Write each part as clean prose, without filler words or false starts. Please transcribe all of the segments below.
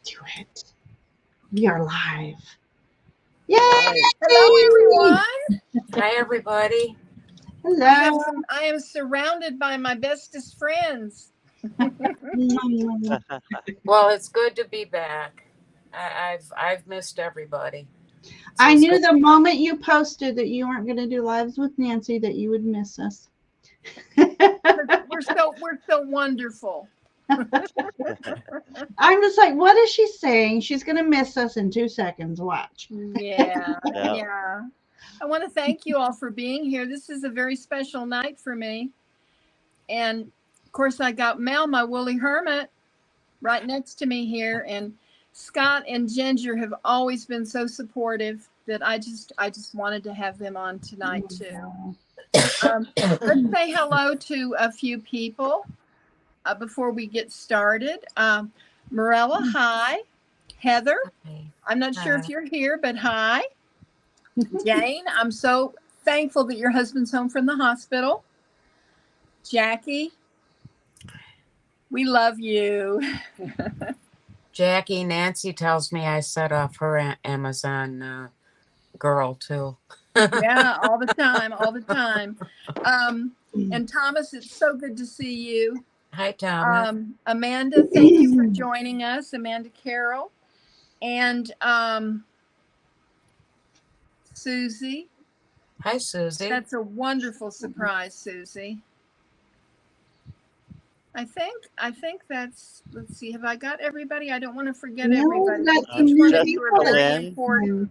do it. We are live. Yay! Right. Hello, everyone. Hi, everybody. Hello. I am surrounded by my bestest friends. Well, it's good to be back. I've missed everybody. I it's knew good. the moment you posted that you weren't going to do lives with Nancy that you would miss us. We're so wonderful. I'm just like, what is she saying? She's going to miss us in 2 seconds. Watch. Yeah, Yep. yeah. I want to thank you all for being here. This is a very special night for me. And of course, I got Mel, my woolly hermit, right next to me here. And Scott and Ginger have always been so supportive that I just wanted to have them on tonight too. Let's say hello to a few people before we get started. Morella, hi. Heather, I'm not sure if you're here, but hi. Jane, I'm so thankful that your husband's home from the hospital. Jackie, we love you. Jackie, Nancy tells me I set off her Amazon girl, too. Yeah, all the time, all the time. And Thomas, it's so good to see you. Hi, Thomas. Amanda, thank you for joining us. Amanda Carroll. And Susie. Hi, Susie. That's a wonderful surprise, Susie. I think that's, let's see, have I got everybody? I don't want to forget everybody. Each one of you are very important.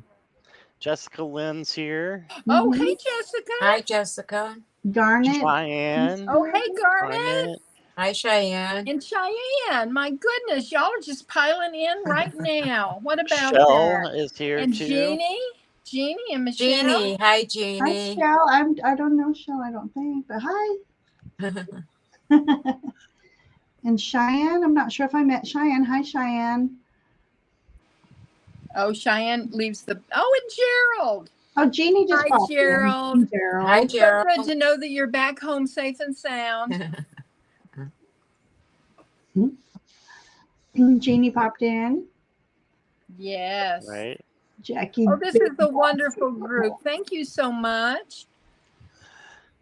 Jessica Lynn's here. Oh, hey, Jessica. Hi, Jessica. Garnet. Cheyenne. Oh, hey, Garnet. Hi, Cheyenne. And Cheyenne. My goodness, y'all are just piling in right now. What about Michelle that? is here And too. Jeannie and Michelle. Jeannie. Hi, Hi, Jeannie. Shell. I don't know Shell, I don't think, but hi. And Cheyenne, I'm not sure if I met Cheyenne. Hi, Cheyenne. Oh, Cheyenne leaves the. Oh, and Gerald. Oh, Jeannie just Hi, popped in. Gerald. Gerald. Hi, Gerald. So good to know that you're back home safe and sound. Jeannie popped in. Yes. Right. Jackie. Oh, this is a wonderful group. Thank you so much.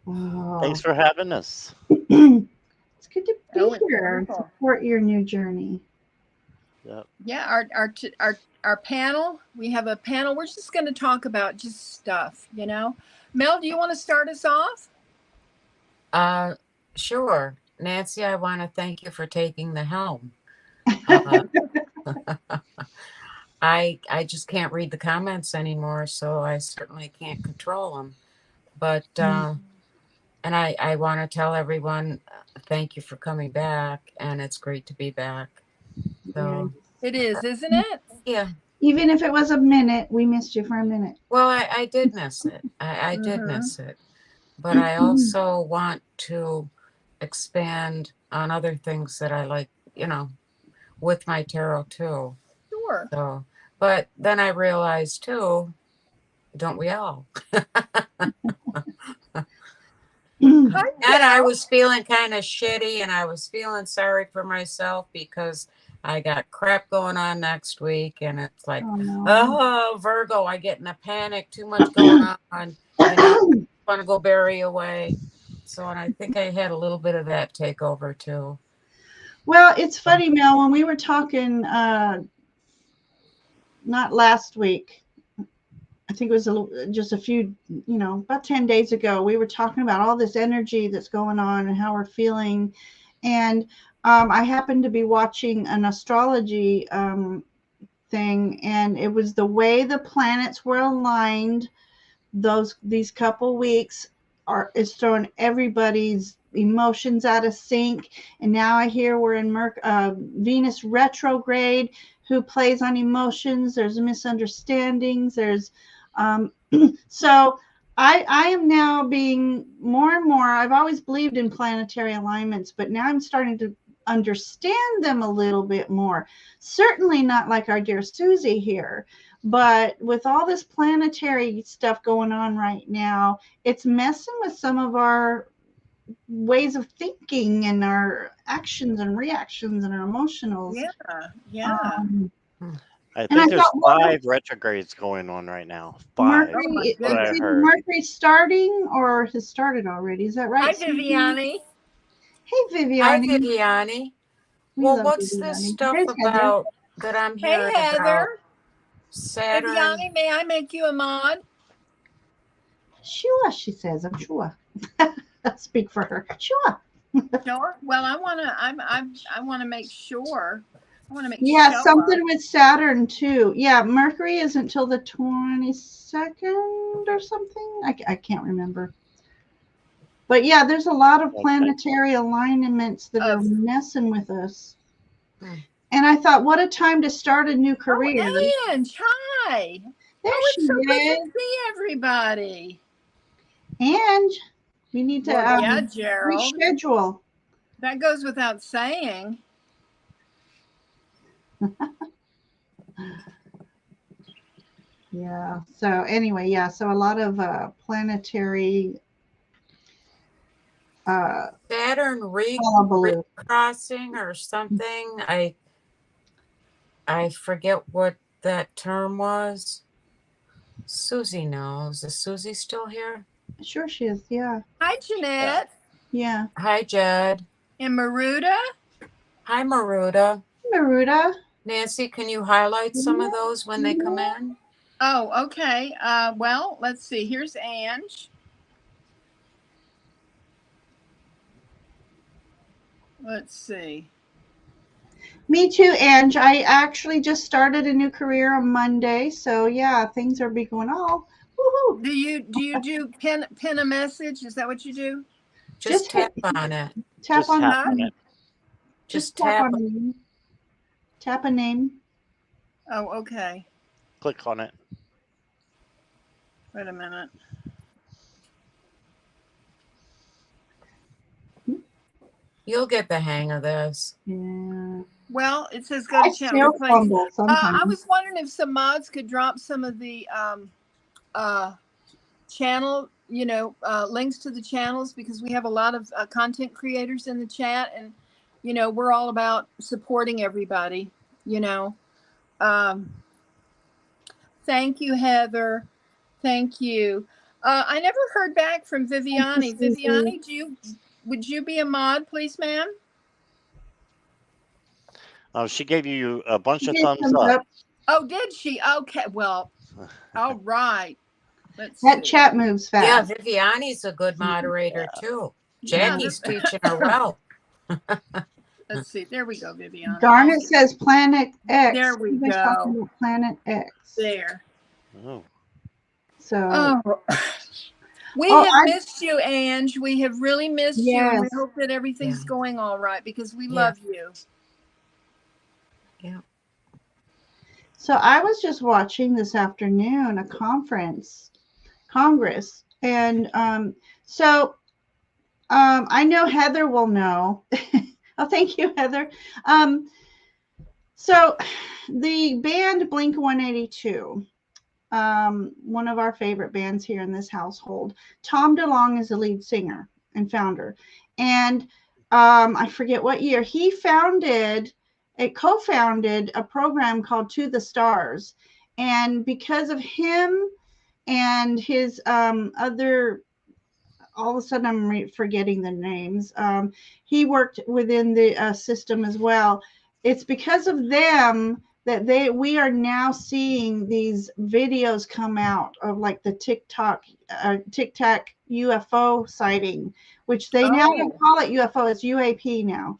Oh. Thanks for having us. It's good to be here and wonderful. support your new journey. Yep. Yeah, our panel. We have a panel. We're just going to talk about just stuff, you know. Mel, do you want to start us off? Sure. Nancy, I want to thank you for taking the helm. I just can't read the comments anymore, so I certainly can't control them. But and I want to tell everyone thank you for coming back, and it's great to be back. So it is, isn't it? Yeah. Even if it was a minute, we missed you for a minute. Well, I did miss it. I did miss it, but I also want to expand on other things that I like, you know, with my tarot too. Sure. So, but then I realized too, don't we all? And I was feeling kind of shitty, and I was feeling sorry for myself because I got crap going on next week, and it's like, oh, Virgo, I get in a panic, too much going on, you know, want to go bury away. So, and I think I had a little bit of that take over too. Well, it's funny, Mel, when we were talking, not last week, I think it was just a few, you know, about 10 days ago, we were talking about all this energy that's going on and how we're feeling. And I happened to be watching an astrology thing, and it was the way the planets were aligned these couple weeks is throwing everybody's emotions out of sync. And now I hear we're in Venus retrograde, who plays on emotions. There's misunderstandings. There's so I am now being more and more. I've always believed in planetary alignments, but now I'm starting to understand them a little bit more. Certainly not like our dear Susie here, but with all this planetary stuff going on right now, it's messing with some of our ways of thinking and our actions and reactions and our emotionals. Yeah. I And I think there's thought, well, 5 retrogrades going on right now. 5. Oh, my Mercury, What I it's either heard. Mercury starting or has started already. Is that right? Hi, Susie? Viviani. Hey, Hi, Viviani. Viviani. We Well, love what's this Viviani. stuff There's Heather. about that I'm Hey, hearing about Heather. Saturn? Viviani, may I make you a mod? Sure, she says. I'm sure. I'll speak for her. Sure. Sure. Well, I want to make sure. I want to make Yeah, sure. something with Saturn too. Yeah, Mercury isn't until the 22nd or something. I can't remember. But yeah, there's a lot of Okay. planetary alignments that are messing with us. Hmm. And I thought, what a time to start a new career. Oh, Ange, hi. There Oh, she it's so good is. to see everybody. And we need to Well, yeah, Gerald. reschedule. That goes without saying. Yeah. So anyway, yeah. So a lot of planetary Saturn hullabaloo. recrossing or something. I forget what that term was. Susie knows. Is Susie still here? Sure she is. Yeah. Hi, Jeanette. Yeah. Hi, Jed. And Maruda. Hi, Maruda. Maruda. Nancy, can you highlight some of those when they come in? Oh, okay. Well, let's see. Here's Ange. Let's see. Me too, Ange. I actually just started a new career on Monday. So yeah, things are be going all woohoo. Do you do pin a message? Is that what you do? Just tap on it. Tap Just on tap on it. Just tap on a name. Tap a name. Oh, okay. Click on it. Wait a minute. You'll get the hang of this. Yeah. Well, it says go to I channel still replace. fumble sometimes. I was wondering if some mods could drop some of the channel, links to the channels, because we have a lot of content creators in the chat, and we're all about supporting everybody. Thank you, Heather. Thank you. I never heard back from Viviani. Viviani, would you be a mod, please, ma'am? She gave you a bunch of Yes, thumbs up. Oh, did she? Okay. Well, all right. Let's That see. chat moves fast. Yeah, Viviani's a good moderator too. Jackie's teaching her well. Let's see. There we go, Viviani. Garnet says Planet X. There we Everybody's go. talking about Planet X. There. Oh. So. We have missed you, Ange. We have really missed you, and we Yes. hope that everything's going all right, because we love you. Yeah. So I was just watching this afternoon a congress, and I know Heather will know. Oh, thank you, Heather. So the band Blink 182, one of our favorite bands here in this household. Tom DeLonge is the lead singer and founder, and I forget what year he co-founded a program called To the Stars, and because of him and his other, all of a sudden I'm forgetting the names, he worked within the system as well. It's because of them that we are now seeing these videos come out of like the TikTok UFO sighting, which they now don't call it UFO, it's UAP now.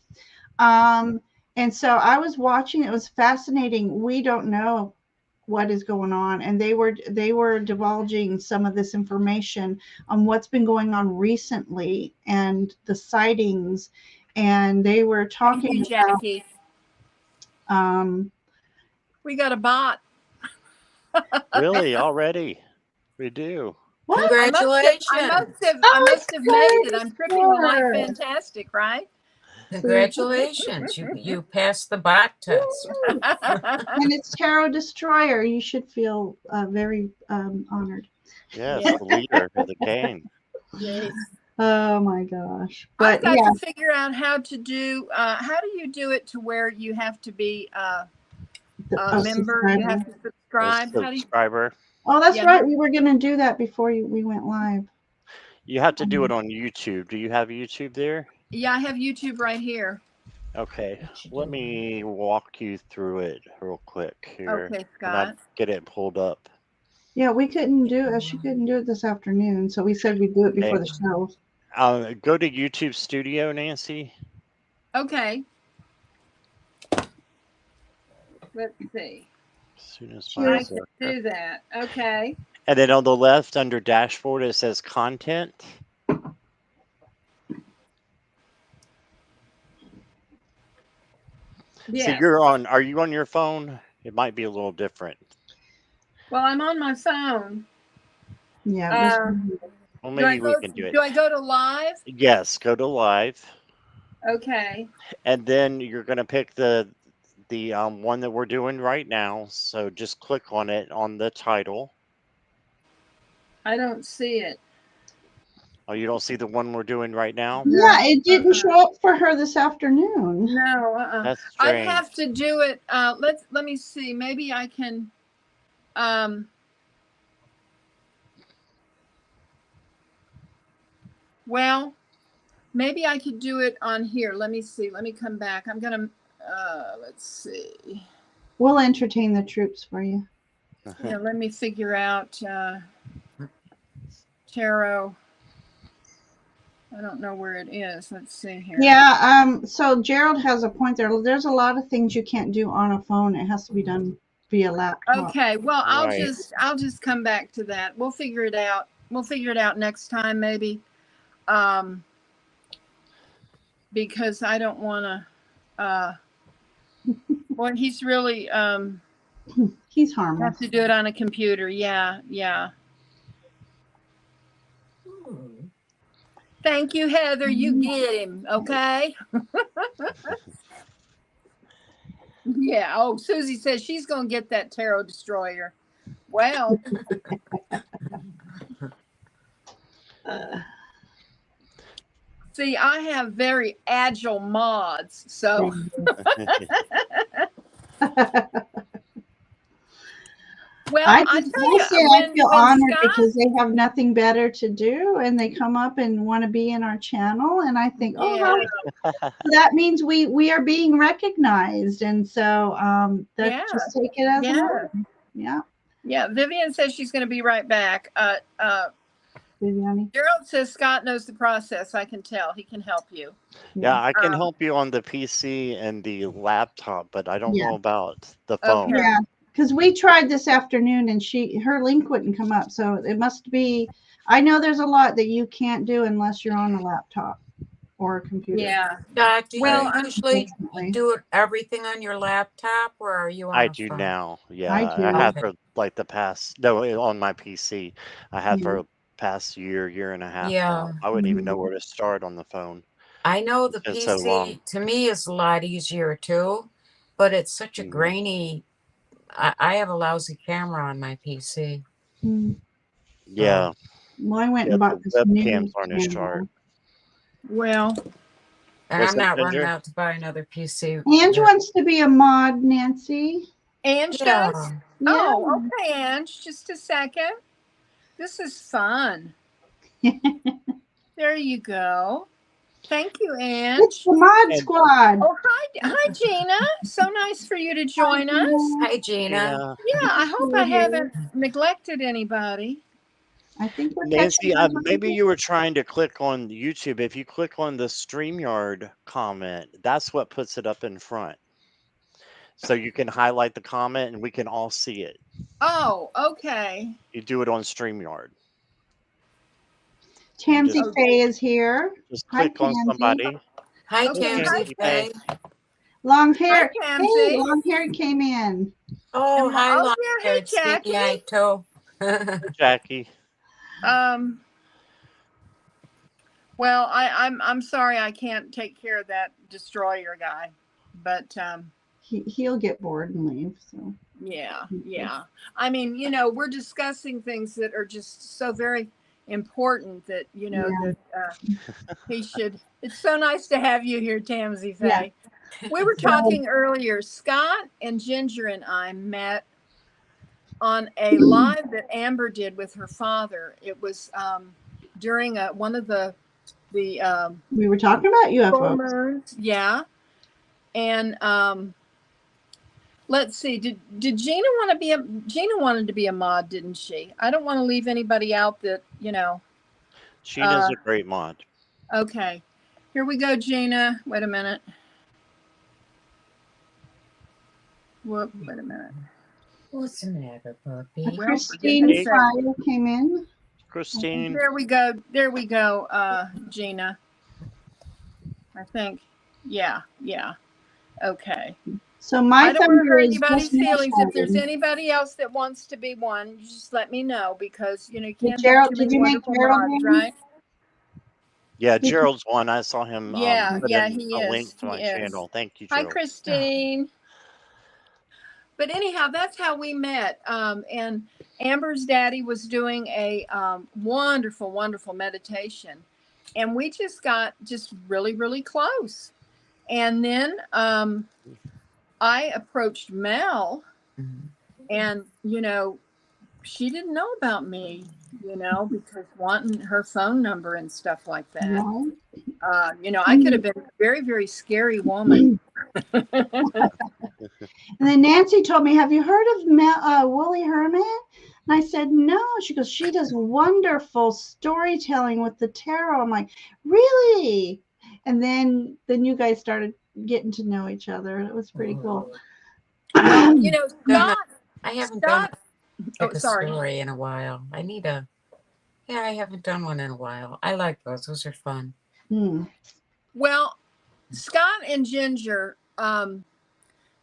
And so I was watching, it was fascinating. We don't know what is going on, and they were divulging some of this information on what's been going on recently and the sightings, and they were talking about Jackie. We got a bot. Really? Already? We do. What? Congratulations. I must have made it. I'm tripping the life fantastic, right? Congratulations. You passed the bot test. And it's Tarot Destroyer. You should feel very honored. Yes, the leader of the gang. Yes. Oh my gosh. But I've got to figure out how to do how do you do it to where you have to be member. You have to subscribe. How do you? Subscriber. Oh, that's Yeah. right. We were going to do that before we went live. You have to do it on YouTube. Do you have YouTube there? Yeah, I have YouTube right here. Okay, let me walk you through it real quick here. Okay, When I Scott. get it pulled up. Yeah, we couldn't do it. She couldn't do it this afternoon, so we said we'd do it before the show. Go to YouTube Studio, Nancy. Okay. Let's see. As soon as I can do that. Okay. And then on the left under dashboard, it says content. Yeah. So are you on your phone? It might be a little different. Well, I'm on my phone. Yeah. Well, maybe we can do it. Do I go to live? Yes, go to live. Okay. And then you're going to pick the one that we're doing right now. So just click on it on the title. I don't see it. Oh, you don't see the one we're doing right now? Yeah, it didn't show up for her this afternoon. No, That's I'd strange. have to do it. Let me see. Maybe I can. Well, maybe I could do it on here. Let me see. Let me come back. I'm gonna. Let's see. We'll entertain the troops for you. Yeah, let me figure out tarot. I don't know where it is. Let's see here. Yeah, so Gerald has a point there. There's a lot of things you can't do on a phone. It has to be done via laptop. Okay, well, Right. I'll just come back to that. We'll figure it out. We'll figure it out next time, maybe. Because I don't want to. Well, he's really he's harmless. have to do it on a computer. Yeah, yeah. Thank you, Heather. You get him, okay? Yeah. Oh, Susie says she's going to get that tarot destroyer. Well. See, I have very agile mods, so. Well, I feel honored because they have nothing better to do, and they come up and want to be in our channel. And I think, that means we are being recognized, and so just take it as an honor. Yeah. Yeah. Vivian says she's going to be right back. Vivian. Gerald says Scott knows the process. I can tell. He can help you. Yeah, I can help you on the PC and the laptop, but I don't know about the phone. Okay. Yeah. Because we tried this afternoon and her link wouldn't come up. So it must be, I know there's a lot that you can't do unless you're on a laptop or a computer. Yeah. Do you usually do everything on your laptop, or are you on I a do phone? now. Yeah. I do. I have for like the past, on my PC. I have for the past year and a half now. I wouldn't even know where to start on the phone. I know the PC to me is a lot easier too, but it's such a grainy. I have a lousy camera on my PC. Yeah. Well, I went and bought this webcams aren't as sharp. Well, and I'm not running out to buy another PC. Ange wants to be a mod, Nancy. Ange does? Yeah. Oh, okay, Ange. Just a second. This is fun. There you go. Thank you, Ange. It's the mod squad. Oh, hi, Gina. So nice for you to join us. Hi, Gina. Yeah, I hope I haven't neglected anybody. I think we're Nancy, maybe you were trying to click on YouTube. If you click on the StreamYard comment, that's what puts it up in front. So you can highlight the comment and we can all see it. Oh, okay. You do it on StreamYard. Tansy Faye is here. Just click on somebody. Hi, Tansy Faye. Long hair. Hi, hey, long hair came in. Oh, hi, long hair. Hey, Jackie. Yeah, too. Jackie. Well, I'm sorry I can't take care of that destroyer guy, but he'll get bored and leave. So yeah. I mean, we're discussing things that are just so very important that, you know, Yeah. that he should. It's so nice to have you here, Tamsy Faye. Yeah. We were talking earlier. Scott and Ginger and I met on a live that Amber did with her father. It was during one of the we were talking about full UFOs. moons. Yeah. And let's see. Did Gina want to be Gina wanted to be a mod, didn't she? I don't want to leave anybody out that, you know. Gina's a great mod. Okay. Here we go, Gina. Wait a minute. Whoop, wait a minute. What's the matter, puppy? Well, Christine Fire came in. Christine. There we go. There we go, Gina. I think. Yeah. Yeah. Okay. So my I don't want to thunder hurt is anybody's just feelings. If there's Michelle. anybody else that wants to be one, you just let me know, because, you know, you can't Gerald, have too did many you make wonderful Gerald mods, one? right? Yeah, Gerald's one. I saw him Yeah, put yeah, in he a is. link to He my is. channel. Thank you, Hi, Gerald. Christine. But anyhow, that's how we met. And Amber's daddy was doing a wonderful, wonderful meditation. And we just got really, really close. And then I approached Mel, and, you know, she didn't know about me, you know, because wanting her phone number and stuff like that. Yeah. You know, I could have been a very, very scary woman. And then Nancy told me, have you heard of Wooly Hermit? And I said, no. She goes, she does wonderful storytelling with the tarot. I'm like, really? And then you guys started getting to know each other. It was pretty cool. Well, you know, Scott. I haven't Scott, done a story in a while. I haven't done one in a while. I like those. Those are fun. Well, Scott and Ginger,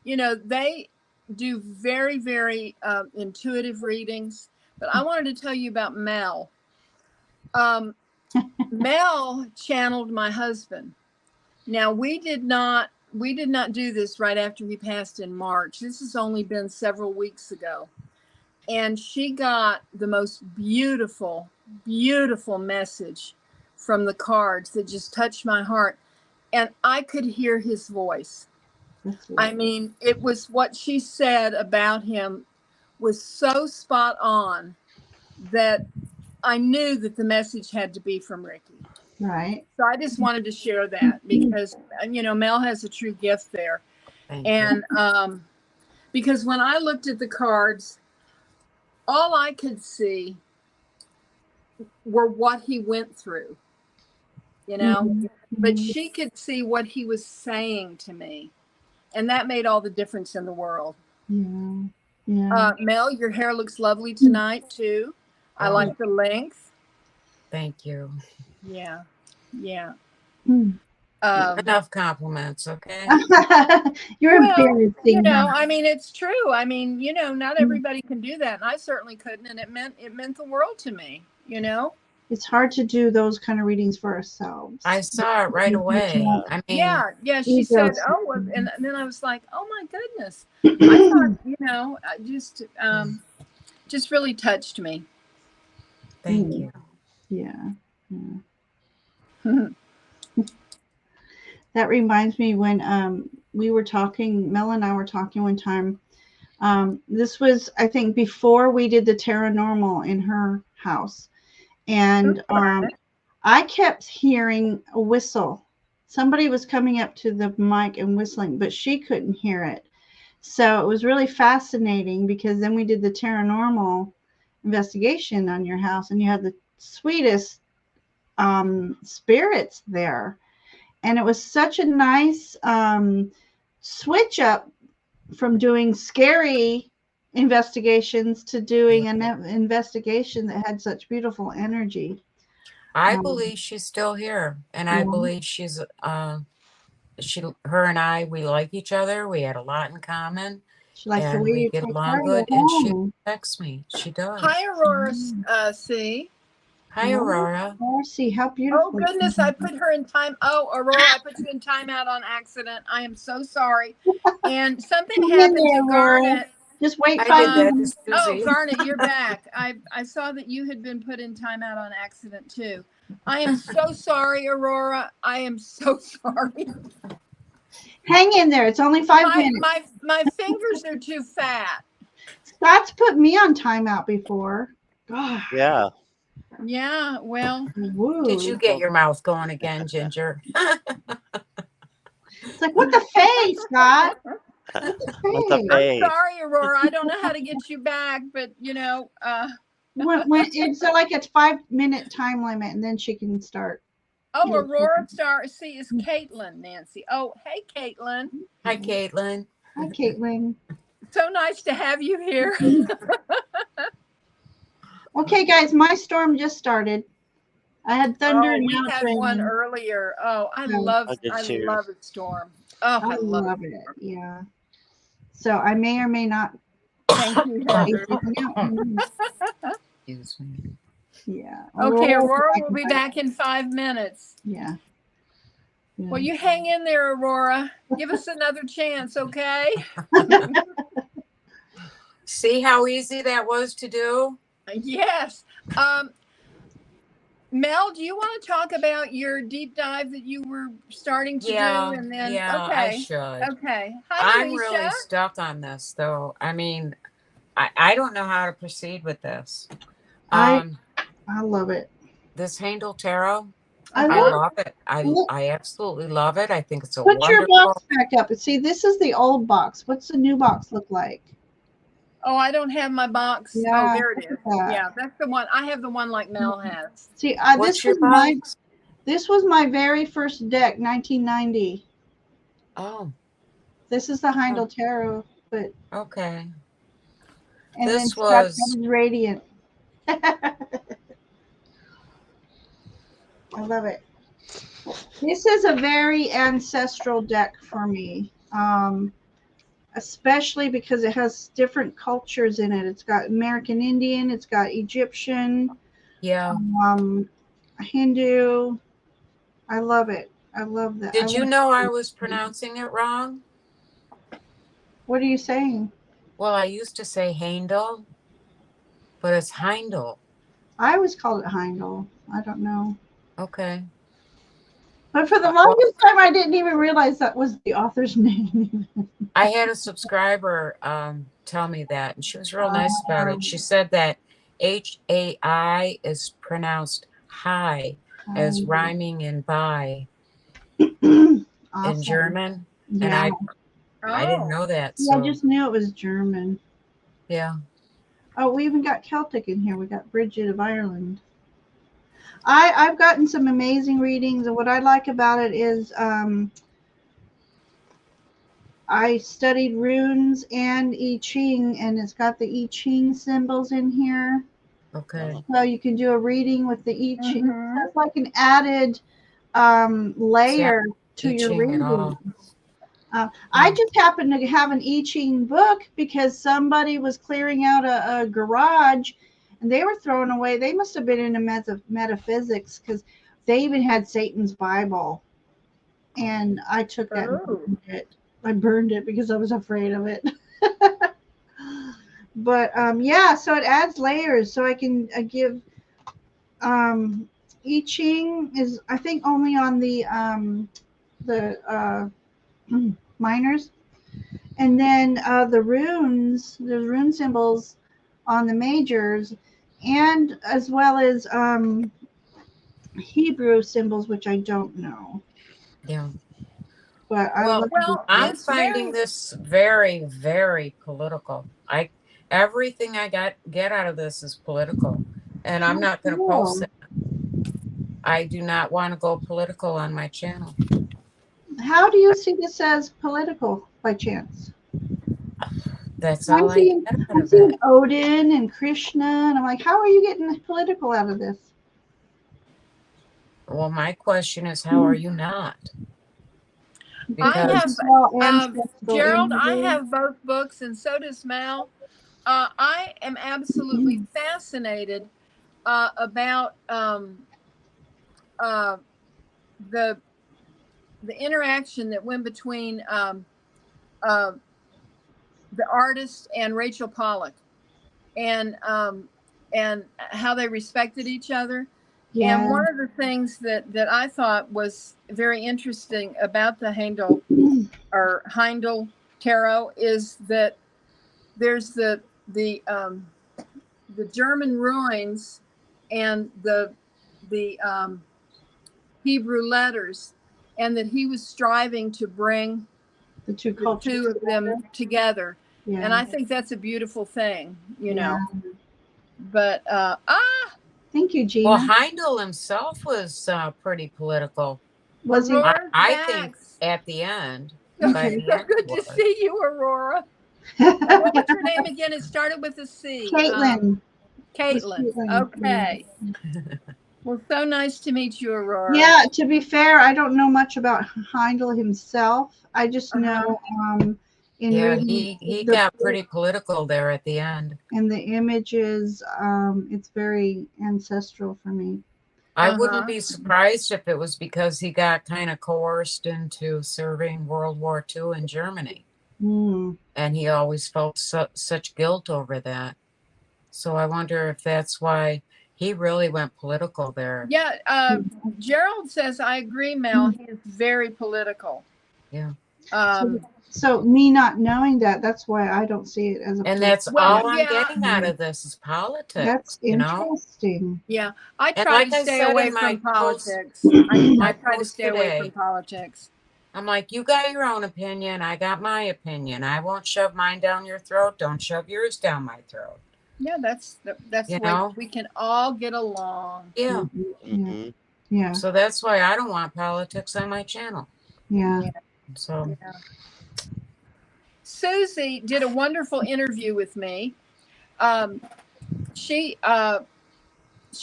you know, they do very, very intuitive readings. But I wanted to tell you about Mel. Mel channeled my husband. Now, we did not do this right after he passed in March. This has only been several weeks ago. And she got the most beautiful, beautiful message from the cards that just touched my heart. And I could hear his voice. I mean, it was what she said about him was so spot on that I knew that the message had to be from Ricky. Right. So I just wanted to share that because, you know, Mel has a true gift there. And because when I looked at the cards, all I could see were what he went through, you know, but she could see what he was saying to me. And that made all the difference in the world. Yeah. Yeah. Mel, your hair looks lovely tonight too. I like the length. Thank you. Yeah. Yeah. Enough compliments, okay? You're embarrassing. You know, I mean, it's true. I mean, you know, not everybody can do that, and I certainly couldn't. And it meant the world to me. You know, it's hard to do those kind of readings for ourselves. I saw it right away. I mean, yeah. She said, "Oh," and then I was like, "Oh my goodness!" I thought, you know, just really touched me. Thank you. Yeah. That reminds me when we were talking, Mel and I were talking one time. This was, I think, before we did the Paranormal in her house. And I kept hearing a whistle. Somebody was coming up to the mic and whistling, but she couldn't hear it. So it was really fascinating because then we did the Paranormal investigation on your house, and you had the sweetest spirits there. And it was such a nice switch up from doing scary investigations to doing an investigation that had such beautiful energy. I believe she's still here, and I believe she's her and I, we like each other. We had a lot in common. She likes the way we get along good, and she texts me. She does. Hi, Aurora C. Hi, Aurora. Aurora C, how beautiful. Oh, goodness, I put her in time. Oh, Aurora, I put you in timeout on accident. I am so sorry. And something happened to Garnet. Just wait I 5 did that minutes. to Oh, Susie. Garnet, you're back. I saw that you had been put in timeout on accident too. I am so sorry, Aurora. I am so sorry. Hang in there. It's only 5 minutes. My fingers are too fat. Scott's put me on timeout before. God. Yeah. Yeah, well, Woo. Did you get your mouth going again, Ginger? It's like, what the face, Scott? With What the the face? I'm face. sorry, Aurora. I don't know how to get you back, but When it's like it's 5 minute time limit, and then she can start. oh, Aurora star. See, it's Caitlin, Nancy. Oh, hey, Caitlin. Hi, Caitlin. Hi, Caitlin. So nice to have you here. Okay, guys, my storm just started. I had thunder and we now it's had one raining. earlier. Oh, I Yeah. love I did too. a storm. Oh, I love it. Yeah. So I may or may not Thank you, be Heather. freaking out. Excuse me. Yeah. Okay, Aurora back will in be 5 back in 5 minutes. Yeah. Well, you hang in there, Aurora. Give us another chance, okay? See how easy that was to do? Yes. Mel, do you want to talk about your deep dive that you were starting to do? And then, yeah, okay. I should. Okay. Hi, I'm Alicia. really stuck on this, though. I mean, I don't know how to proceed with this. I love it. This Handel Tarot, I I love love it. I absolutely love it. I think it's a Put your wonderful. box back up. See, this is the old box. What's the new box look like? Oh, I don't have my box. Yeah, Oh, there it is. that. Yeah, that's the one. I have the one like Mel has. See, What's your box? This was my very first deck, 1990. Oh, This is the Heindel Tarot, but okay. and This then Scott was Radiant. I love it. This is a very ancestral deck for me, especially because it has different cultures in it. It's got American Indian, it's got Egyptian, yeah. Hindu. I love it. I love that. Did you know I was pronouncing it wrong? What are you saying? Well, I used to say Heindel, but it's Heindel. I always called it Heindel. I don't know. Okay. But for the longest time, I didn't even realize that was the author's name. I had a subscriber tell me that, and she was real nice about it. She said that H-A-I is pronounced high, as rhyming in by Awesome. in German. Yeah. And I didn't know that. Yeah, So. I just knew it was German. Yeah. Oh, we even got Celtic in here. We got Bridget of Ireland. I've gotten some amazing readings, and what I like about it is I studied runes and I Ching, and it's got the I Ching symbols in here. Okay. So you can do a reading with the I Ching. It's like an added layer to your reading. I just happened to have an I Ching book because somebody was clearing out a garage, and they were throwing away. They must have been into metaphysics because they even had Satan's Bible, and I took that and burned it. I burned it because I was afraid of it. But yeah, so it adds layers. So I can give I Ching is I think only on the minors. And then the runes, there's rune symbols on the majors, and as well as Hebrew symbols, which I don't know. Yeah. But I'm finding this very, very political. Everything I get out of this is political, and I'm not going to post it. I do not want to go political on my channel. How do you see this as political by chance? That's all I get out of it. Odin and Krishna, and I'm like, how are you getting political out of this? Well, my question is, how are you not? Because Gerald, I have both books, and so does Mel. I am absolutely fascinated about the interaction that went between the the artist and Rachel Pollack, and how they respected each other. Yeah. And one of the things that I thought was very interesting about the Heindel tarot is that there's the German ruins and the Hebrew letters, and that he was striving to bring the two of them together. Yeah. And I think that's a beautiful thing, you know. But thank you, Gina. Well, Heindel himself was pretty political. Was he? I think at the end. Okay. So good to see you, Aurora. What was your name again? It started with a C. Caitlin. Caitlin. Okay. Well, so nice to meet you, Aurora. Yeah, to be fair, I don't know much about Heindel himself. I just know he got pretty political there at the end. And the images, it's very ancestral for me. I wouldn't be surprised if it was because he got kind of coerced into serving World War II in Germany. And he always felt such guilt over that. So I wonder if that's why he really went political there. Yeah. Gerald says, I agree, Mel. He is very political. Yeah. So me not knowing that's why I don't see it as a. And that's all I'm getting out of this is politics. That's interesting. Yeah, I try to stay away from politics. I try to stay away from politics. I'm like, you got your own opinion. I got my opinion. I won't shove mine down your throat. Don't shove yours down my throat. Yeah, that's the way we can all get along. Yeah. Yeah. So that's why I don't want politics on my channel. Yeah. So. Yeah. Susie did a wonderful interview with me. She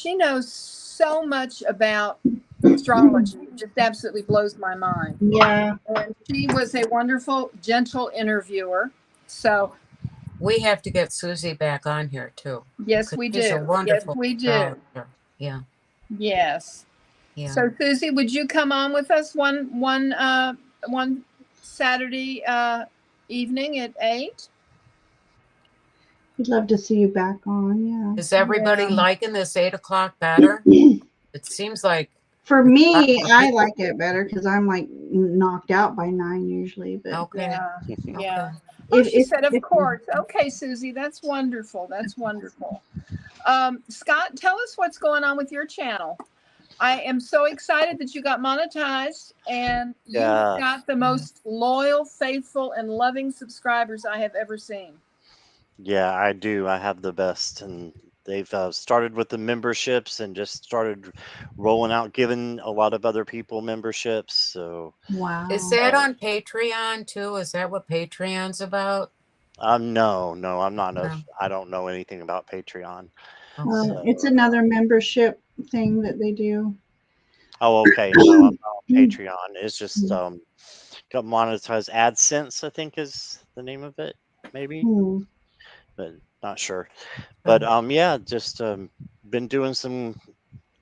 knows so much about astrology. It just absolutely blows my mind. Yeah. And she was a wonderful, gentle interviewer. So we have to get Susie back on here too. Yes, we do. Yes, we do. Yeah. Yes. Yeah. So Susie, would you come on with us one Saturday evening at 8? We'd love to see you back on. Yeah. Is everybody liking this 8 o'clock better? It seems like. For me, I like it better because I'm like knocked out by 9 usually. But okay. Yeah. Oh, she said, of course. Okay, Susie, that's wonderful. That's wonderful. Scott, tell us what's going on with your channel. I am so excited that you got monetized, and you got the most loyal, faithful, and loving subscribers I have ever seen. Yeah, I do. I have the best, and they've started with the memberships and just started rolling out, giving a lot of other people memberships. So wow. Is that on Patreon too? Is that what Patreon's about? No, I'm not. I don't know anything about Patreon. So, it's another membership thing that they do. Oh, okay. No, I'm not on Patreon. It's just got monetized. AdSense, I think, is the name of it. Maybe, but not sure. But yeah, just been doing some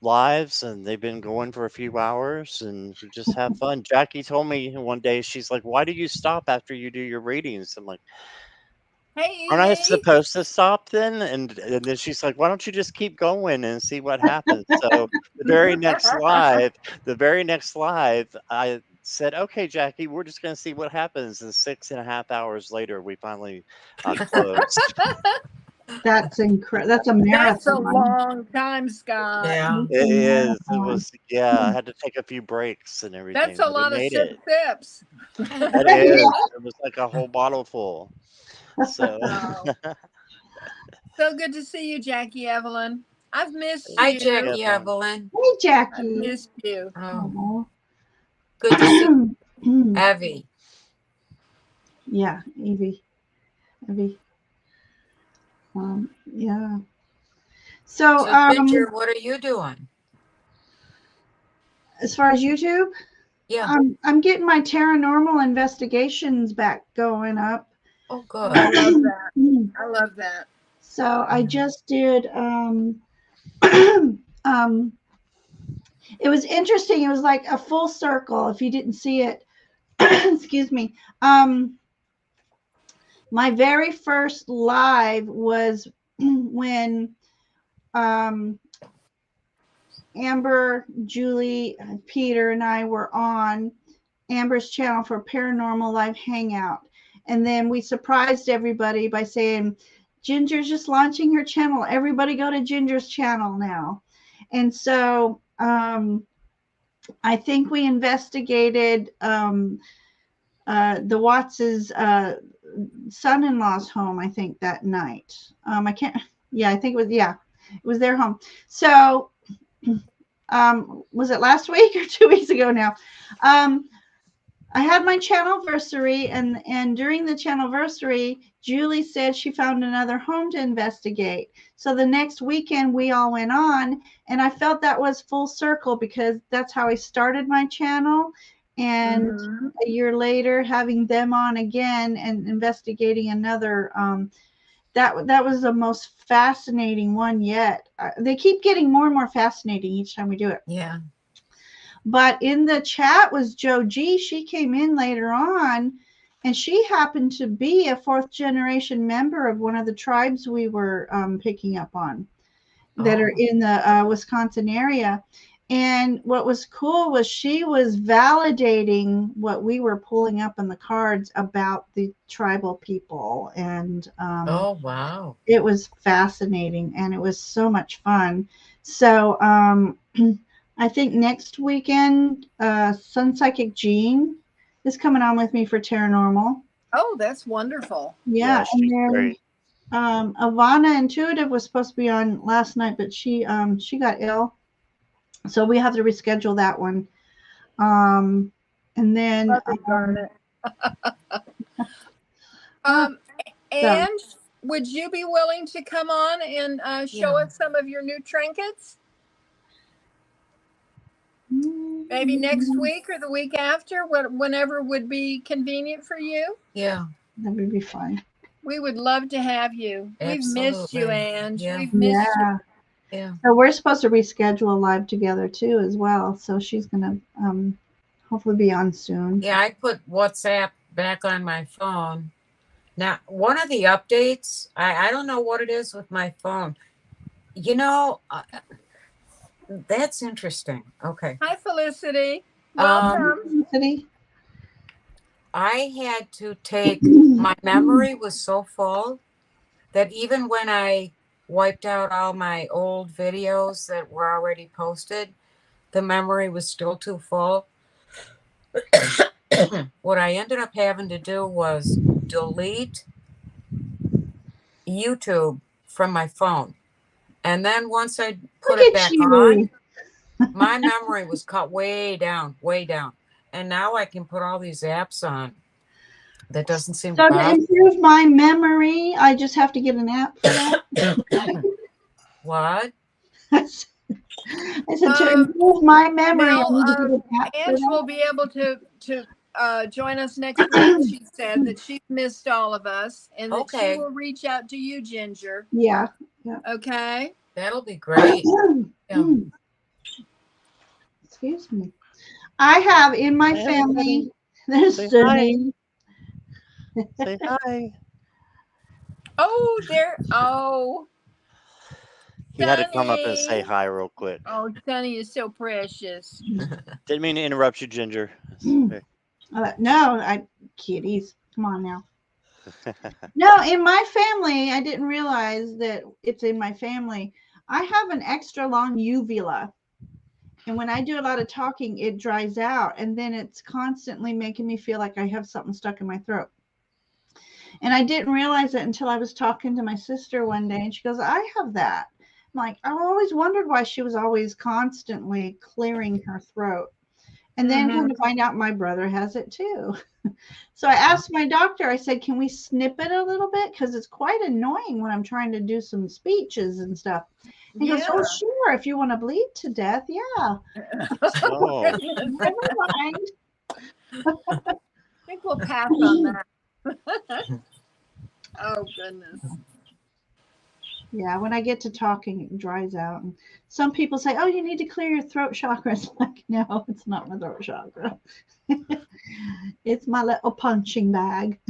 lives, and they've been going for a few hours, and we just have fun. Jackie told me one day, she's like, "Why do you stop after you do your readings?" I'm like, hey, aren't I supposed to stop then? And then she's like, why don't you just keep going and see what happens? So the very next live, I said, okay, Jackie, we're just going to see what happens. And 6.5 hours later, we finally closed. That's incredible. That's a marathon. That's a long time, Scott. Yeah, it is. It was. Yeah, I had to take a few breaks and everything. That's a lot of sips. It is. It was like a whole bottle full. So. So good to see you, Jackie Evelyn. I've missed you. Hi, Jackie Evelyn. Hey, Jackie. I've missed you. Oh. Good to see Evie. Yeah, Evie. Yeah. So Ginger, what are you doing? As far as YouTube? Yeah. I'm getting my paranormal investigations back going up. Oh, good. I love that. I love that. So I just did it was interesting. It was like a full circle if you didn't see it. Excuse me. My very first live was when Amber, Julie, Peter, and I were on Amber's channel for Paranormal Live Hangout. And then we surprised everybody by saying, Ginger's just launching her channel. Everybody go to Ginger's channel now. And so I think we investigated the Watts's son-in-law's home, I think, that night. I can't, yeah, I think it was their home. So was it last week or 2 weeks ago now? I had my channelversary, and during the channelversary, Julie said she found another home to investigate. So the next weekend we all went on, and I felt that was full circle because that's how I started my channel. And a year later, having them on again and investigating another, that was the most fascinating one yet. They keep getting more and more fascinating each time we do it. Yeah. But in the chat was Joe G. She came in later on, and she happened to be a 4th generation member of one of the tribes we were picking up on that are in the Wisconsin area. And what was cool was she was validating what we were pulling up in the cards about the tribal people. And oh, wow. It was fascinating, and it was so much fun. So I think next weekend, Sun Psychic Jean is coming on with me for Paranormal. Oh, that's wonderful. Yeah, she's great. Ivana Intuitive was supposed to be on last night, but she got ill, so we have to reschedule that one. And then and would you be willing to come on and show us some of your new trinkets? Maybe next week or the week after, whenever would be convenient for you. Yeah, that would be fine. We would love to have you. Absolutely. We've missed you, Ange. Yeah. We've missed you. Yeah. So we're supposed to reschedule a live together too as well. So she's gonna hopefully be on soon. Yeah, I put WhatsApp back on my phone. Now, one of the updates, I don't know what it is with my phone. You know, that's interesting. Okay. Hi, Felicity. Welcome. Felicity. I had to take, my memory was so full that even when I wiped out all my old videos that were already posted, the memory was still too full. What I ended up having to do was delete YouTube from my phone. And then once I put it back on, my memory was cut way down. And now I can put all these apps on. That doesn't seem so to improve my memory, I just have to get an app for that. What? I said to improve my memory, Ange will be able to join us next week. She said that she missed all of us and that she will reach out to you, Ginger. Yeah. Okay. That'll be great. Excuse me. I have in my family. There's Sunny. Say hi. Oh, there. Oh. He had to come up and say hi real quick. Oh, Sunny is so precious. Didn't mean to interrupt you, Ginger. No, kitties. Come on now. No, in my family, I didn't realize that it's in my family. I have an extra long uvula. And when I do a lot of talking, it dries out. And then it's constantly making me feel like I have something stuck in my throat. And I didn't realize it until I was talking to my sister one day. And she goes, I have that. I'm like, I always wondered why she was always constantly clearing her throat. And then come to find out my brother has it too. So I asked my doctor, I said, can we snip it a little bit? Because it's quite annoying when I'm trying to do some speeches and stuff. And he goes, oh, sure. If you want to bleed to death, yeah. Oh. Never mind. I think we'll pass on that. Oh, goodness. Yeah, when I get to talking, it dries out. And some people say, oh, you need to clear your throat chakra. It's like, no, it's not my throat chakra. It's my little punching bag.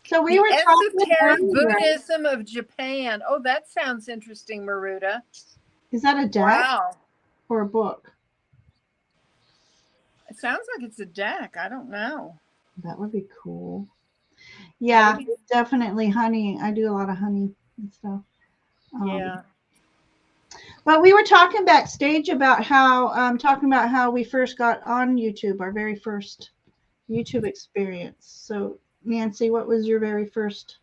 So we The were talking esoteric earlier. Buddhism of Japan. Oh, that sounds interesting, Maruta. Is that a deck Wow. or a book? It sounds like it's a deck. I don't know. That would be cool. Yeah, Maybe. definitely honey. I do a lot of honey and stuff. Yeah. But we were talking backstage about how we first got on YouTube, our very first YouTube experience. So Nancy, what was your very first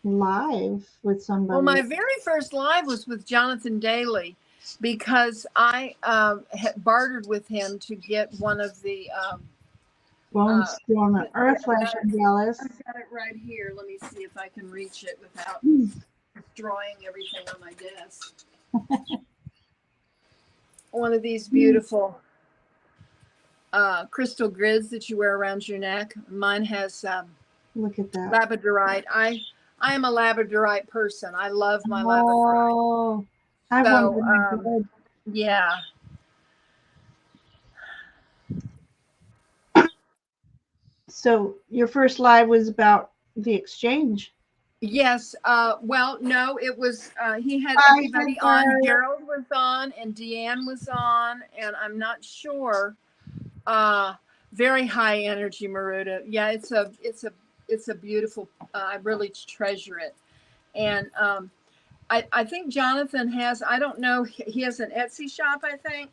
live with somebody? Well, my very first live was with Jonathan Daly because I had bartered with him to get one of the Bones still on the earth, flash and jealous. I've got it right here. Let me see if I can reach it without destroying everything on my desk. One of these beautiful crystal grids that you wear around your neck. Mine has Look at that. labradorite. I am a labradorite person. I love my labradorite. Oh, I wonder. Yeah. So your first live was about the exchange. Yes. Well, no, it was, he had everybody on. Gerald was on and Deanne was on, and I'm not sure. Very high energy, Maruta. Yeah, it's a beautiful, I really treasure it. And, I think Jonathan has, I don't know, he has an Etsy shop, I think,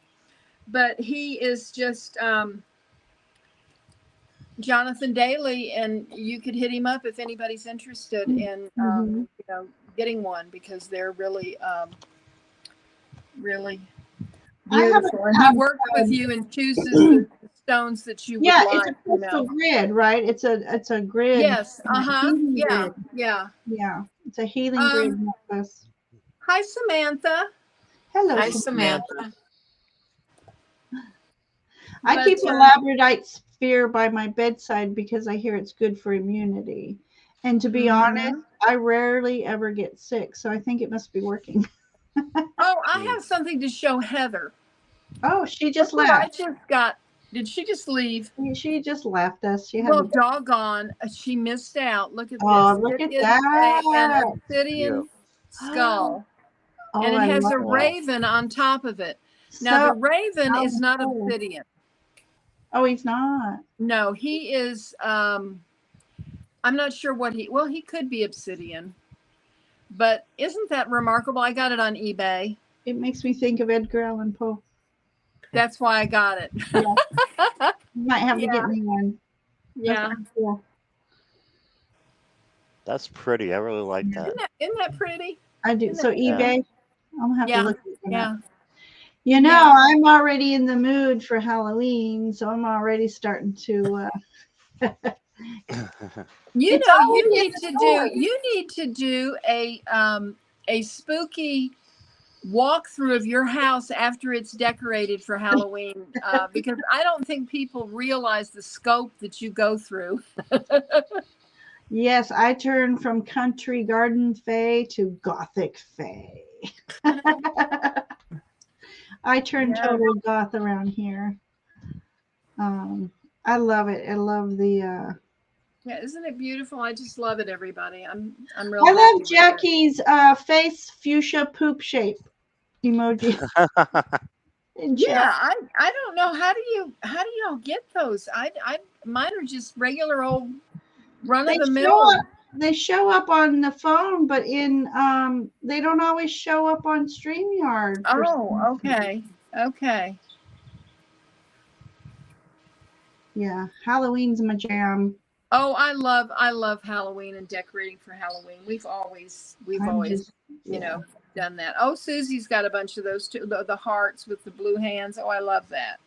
but he is just, Jonathan Daly, and you could hit him up if anybody's interested in getting one, because they're really really beautiful. And he works with you and chooses the stones that you would like. It's a crystal grid, right? It's a grid. Yes. Yeah. Yeah. It's a healing grid necklace. Hi, Samantha. Hello. Hi, Samantha. I keep a labradorite sphere by my bedside because I hear it's good for immunity. And to be honest, I rarely ever get sick, so I think it must be working. Oh, I have something to show Heather. Oh, she just left. I just got. Did she just leave? She just left us. She had well, doggone, she missed out. Look at this. Oh, look at that. An obsidian skull. Oh, and it has a raven on top of it. Now, the raven is not obsidian. Oh, he's not. No, he is, I'm not sure what he could be obsidian. But isn't that remarkable? I got it on eBay. It makes me think of Edgar Allan Poe. That's why I got it. Yeah. You might have to get me one. Yeah. Cool. That's pretty. I really like that. Isn't that pretty? I do. So eBay, I'm going to have to look at that. Yeah. You know, I'm already in the mood for Halloween, so I'm already starting to you need to do a spooky walkthrough of your house after it's decorated for Halloween, because I don't think people realize the scope that you go through. Yes, I turned from country garden fae to gothic fae. I turned total goth around here. I love it. I love the yeah, isn't it beautiful? I just love it, everybody. I'm really I love Jackie's face fuchsia poop shape emoji. Yeah, I don't know, how do y'all get those? Mine are just regular old run of the mill. They show up on the phone, but in they don't always show up on StreamYard. Oh, okay. Yeah, Halloween's my jam. Oh, I love Halloween and decorating for Halloween. We've always done that. Oh, Susie's got a bunch of those too. The hearts with the blue hands. Oh, I love that.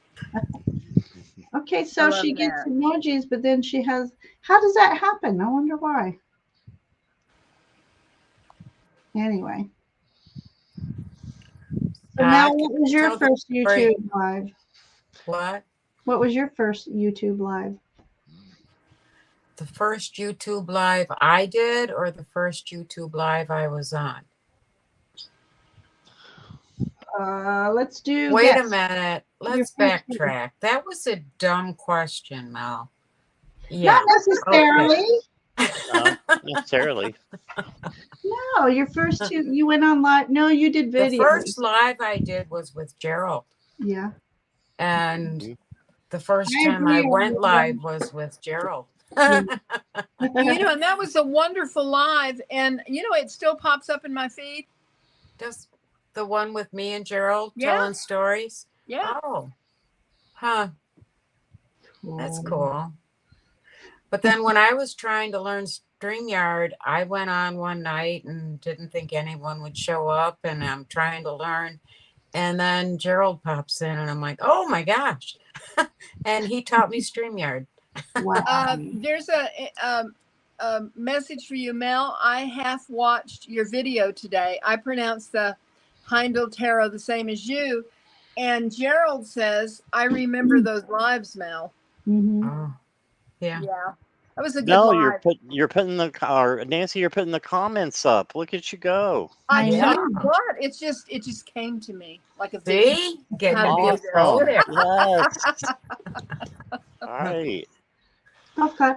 Okay, so she gets emojis, but then she has. How does that happen? I wonder why. Anyway. So Mel, what was your first YouTube live? What? What was your first YouTube live? The first YouTube live I did, or the first YouTube live I was on? Let's do. Wait a minute. Let's backtrack. That was a dumb question, Mel. Yeah. Not necessarily. Okay. necessarily. No, your first two, you went on live. No, you did The video. first live I did was with Gerald. Yeah. And Mhm. the first I time I agree. went live was with Gerald. Yeah. And that was a wonderful live. And, it still pops up in my feed. Just the one with me and Gerald Yeah. telling stories. Yeah. Oh, huh. That's Cool. cool. But then when I was trying to learn StreamYard, I went on one night and didn't think anyone would show up, and I'm trying to learn. And then Gerald pops in, and I'm like, oh my gosh. And he taught me StreamYard. Wow. There's a message for you, Mel. I half watched your video today. I pronounced the Heindel Tarot the same as you. And Gerald says, I remember those lives, Mel. Mm-hmm. Oh, yeah. Yeah. That was a good No, live. you're putting or Nancy, you're putting the comments up. Look at you go. I Yeah. tell you what, it just came to me like a vision. See? Getting How to to be do a this. pro Awesome. there. Yes. All right. Okay.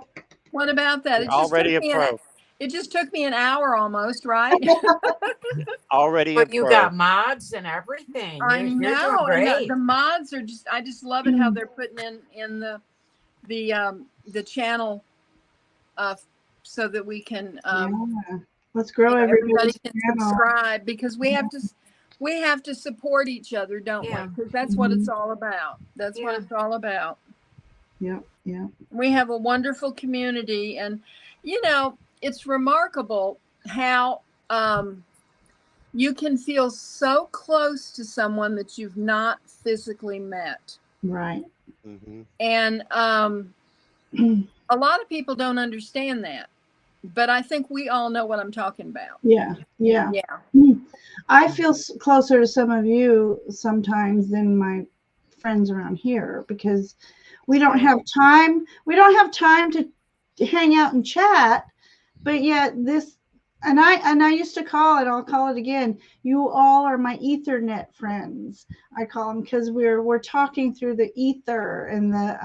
What about that? You're already a pro. It just took me an hour almost, right? Already a But you pro. got mods and everything. I You're know, doing and great. the mods are I just love it how they're putting in the channel, so that we can Yeah. Let's grow everybody everybody's can channel. subscribe, because we have to support each other, don't Yeah. we? Because that's what it's all about. That's what Yeah. it's all about. Yeah. Yeah. We have a wonderful community, and it's remarkable how you can feel so close to someone that you've not physically met. Right. Mm-hmm. And a lot of people don't understand that, but I think we all know what I'm talking about. Yeah. Yeah. Yeah. I feel closer to some of you sometimes than my friends around here, because we don't have time. We don't have time to hang out and chat, but yet this, and I used to call it, I'll call it again, you all are my Ethernet friends. I call them, because we're talking through the ether and the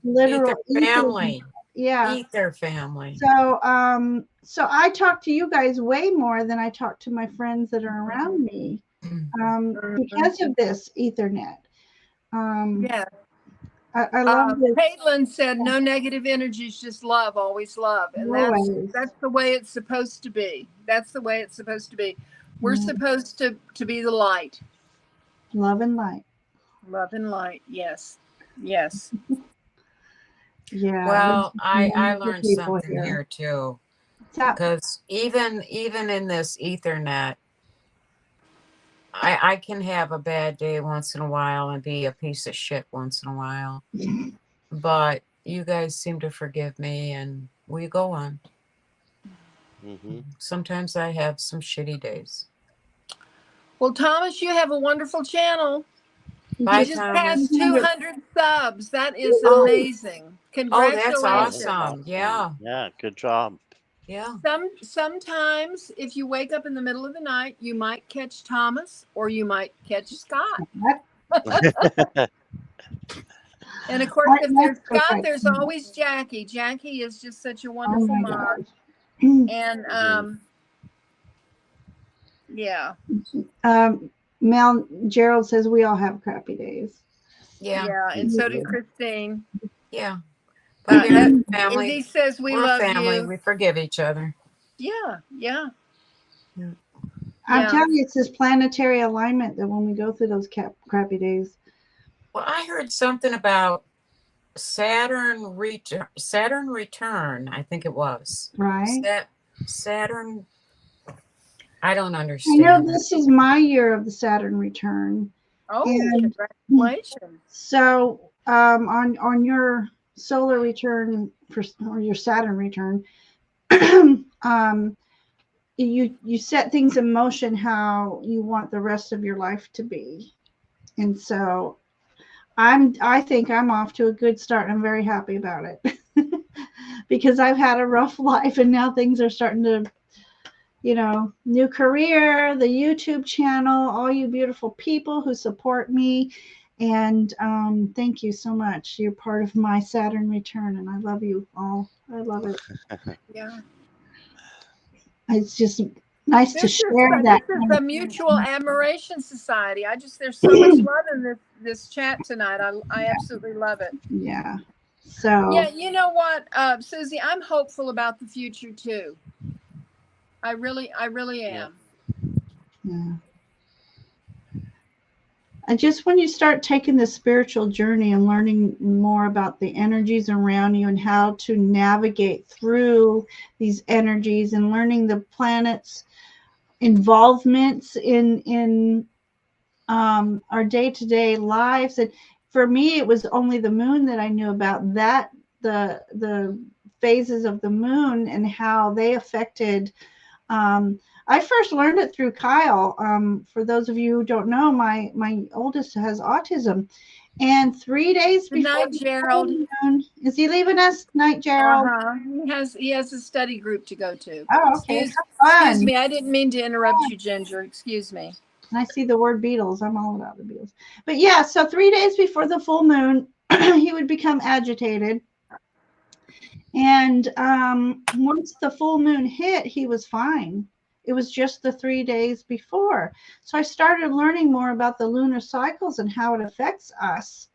literal Ether family. Yeah. Ether family. So I talk to you guys way more than I talk to my friends that are around me, because of this Ethernet. Yeah. I love this. Caitlin said, no negative energies, just love, always love. And that's the way it's supposed to be. That's the way it's supposed to be. We're supposed to be the light. Love and light. Love and light. Yes. Yes. Yeah. Well, I learned something here too. Because even in this Ethernet, I can have a bad day once in a while and be a piece of shit once in a while. But you guys seem to forgive me, and we go on. Mm-hmm. Sometimes I have some shitty days. Well, Thomas, you have a wonderful channel. Bye, You just passed 200 subs. That is amazing. Congratulations. Oh, that's awesome. Yeah. Yeah, good job. Yeah. Sometimes if you wake up in the middle of the night, you might catch Thomas or you might catch Scott. And of course, if there's Scott, there's always Jackie. Jackie is just such a wonderful mom. And yeah. Mel, Gerald says we all have crappy days. Yeah. Yeah, and so did Christine. Yeah. But we're family. He says we we're love family. you. We forgive each other. Yeah, yeah. I'm telling you, it's this planetary alignment that when we go through those crappy days. Well, I heard something about Saturn return. I think it was. Right. Saturn. I don't understand. I know this is my year of the Saturn return. Oh, congratulations. So on your solar return or your Saturn return, you set things in motion how you want the rest of your life to be. And so I think I'm off to a good start. I'm very happy about it. Because I've had a rough life and now things are starting to, new career, the YouTube channel, all you beautiful people who support me. And thank you so much. You're part of my Saturn return, and I love you all. I love it. Yeah. it's just nice to share that. This is a mutual admiration society. There's so much love in this chat tonight. I absolutely love it. Yeah. So yeah, you know what, Susie, I'm hopeful about the future too. I really am. Yeah. And just when you start taking the spiritual journey and learning more about the energies around you and how to navigate through these energies and learning the planet's involvements in our day-to-day lives. And for me, it was only the moon that I knew about, that the phases of the moon and how they affected. I first learned it through Kyle. For those of you who don't know, my oldest has autism, and 3 days Good before night, Gerald. the moon, is he leaving us? Night, Gerald. He has a study group to go to. Oh, okay. Excuse me, I didn't mean to interrupt you, Ginger. Excuse me. And I see the word Beatles. I'm all about the Beatles. But yeah, so 3 days before the full moon, he would become agitated. And once the full moon hit, he was fine. It was just the 3 days before. So I started learning more about the lunar cycles and how it affects us,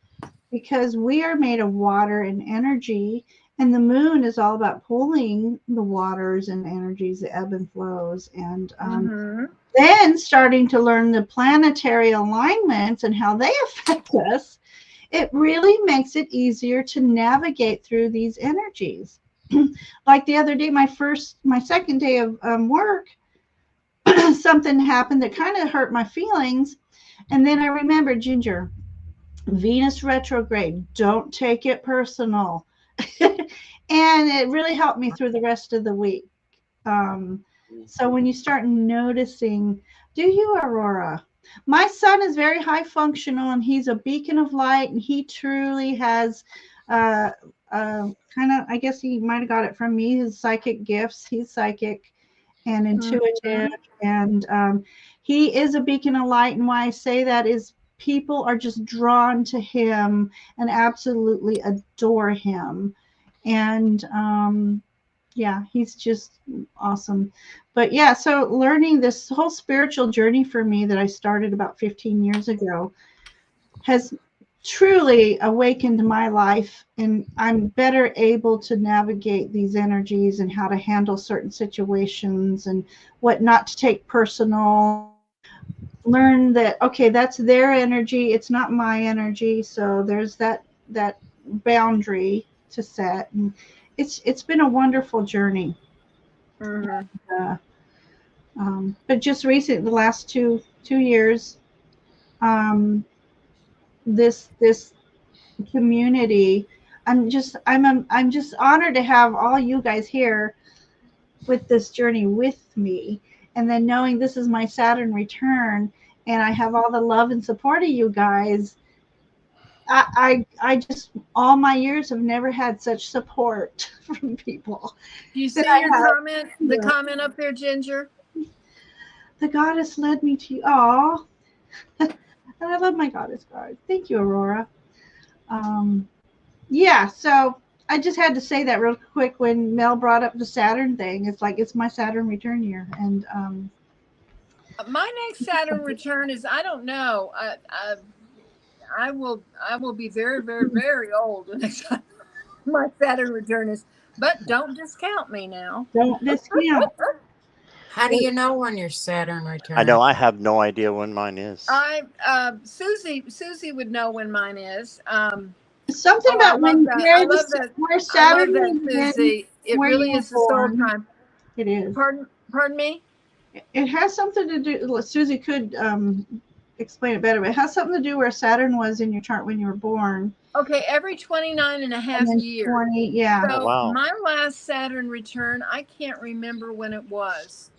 because we are made of water and energy, and the moon is all about pulling the waters and energies, the ebb and flows. And then starting to learn the planetary alignments and how they affect us, it really makes it easier to navigate through these energies. Like the other day, my second day of work, something happened that kind of hurt my feelings. And then I remembered, Ginger, Venus retrograde, don't take it personal. And it really helped me through the rest of the week. So when you start noticing, do you, Aurora? My son is very high functional, and he's a beacon of light, and he truly has kind of, I guess he might have got it from me, his psychic gifts. He's psychic and intuitive, and he is a beacon of light. And why I say that is people are just drawn to him and absolutely adore him. And yeah, he's just awesome. But yeah, so learning this whole spiritual journey for me that I started about 15 years ago has truly awakened my life, and I'm better able to navigate these energies and how to handle certain situations and what not to take personal. Learn that, okay, that's their energy, it's not my energy, so there's that boundary to set. And it's been a wonderful journey. But just recently, the last two years, this community, I'm just honored to have all you guys here with this journey with me, and then knowing this is my Saturn return, and I have all the love and support of you guys. I just, all my years have never had such support from people. You see your comment, the comment up there, Ginger? The goddess led me to you. Oh, and I love my goddess cards. Thank you, Aurora. Yeah, so I just had to say that real quick when Mel brought up the Saturn thing. It's like, it's my Saturn return year. And my next Saturn return is, I don't know. I will be very, very, very old the next time my Saturn return is. But don't discount me now. Don't discount. How do you know when your Saturn returns? I know, I have no idea when mine is. Susie would know when mine is. Something about when I love that, Susie. It really is the soul time. It is. Pardon me? It has something to do, Susie could explain it better, but it has something to do where Saturn was in your chart when you were born. Okay, every 29 and a half years. 20, yeah. So wow. My last Saturn return, I can't remember when it was.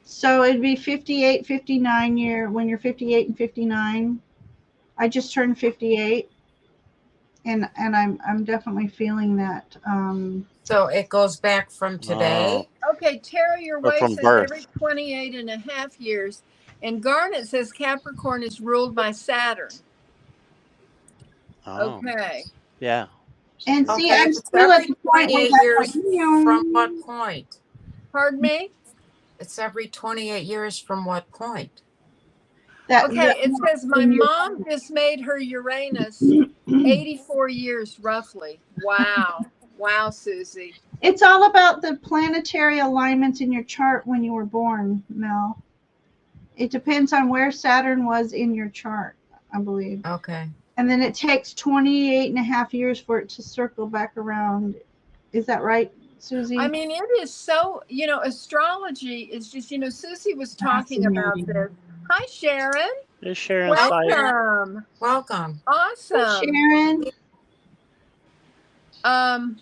So it'd be 58, 59 year, when you're 58 and 59. I just turned 58, and I'm definitely feeling that. So it goes back from today? Okay, Tara, your way says every 28 and a half years. And Garnet says Capricorn is ruled by Saturn. Oh. Okay. Yeah. And see, I'm still at the point 28 years from what point? Pardon me? It's every 28 years from what point? Okay, it says my mom just made her Uranus 84 years roughly. Wow. Wow, Susie. It's all about the planetary alignments in your chart when you were born, Mel. It depends on where Saturn was in your chart, I believe. Okay. And then it takes 28 and a half years for it to circle back around. Is that right, Susie? I mean, it is so, astrology is just, Susie was talking about this. Hi, Sharon. Hey, Sharon. Welcome. Welcome. Awesome. Hey, Sharon.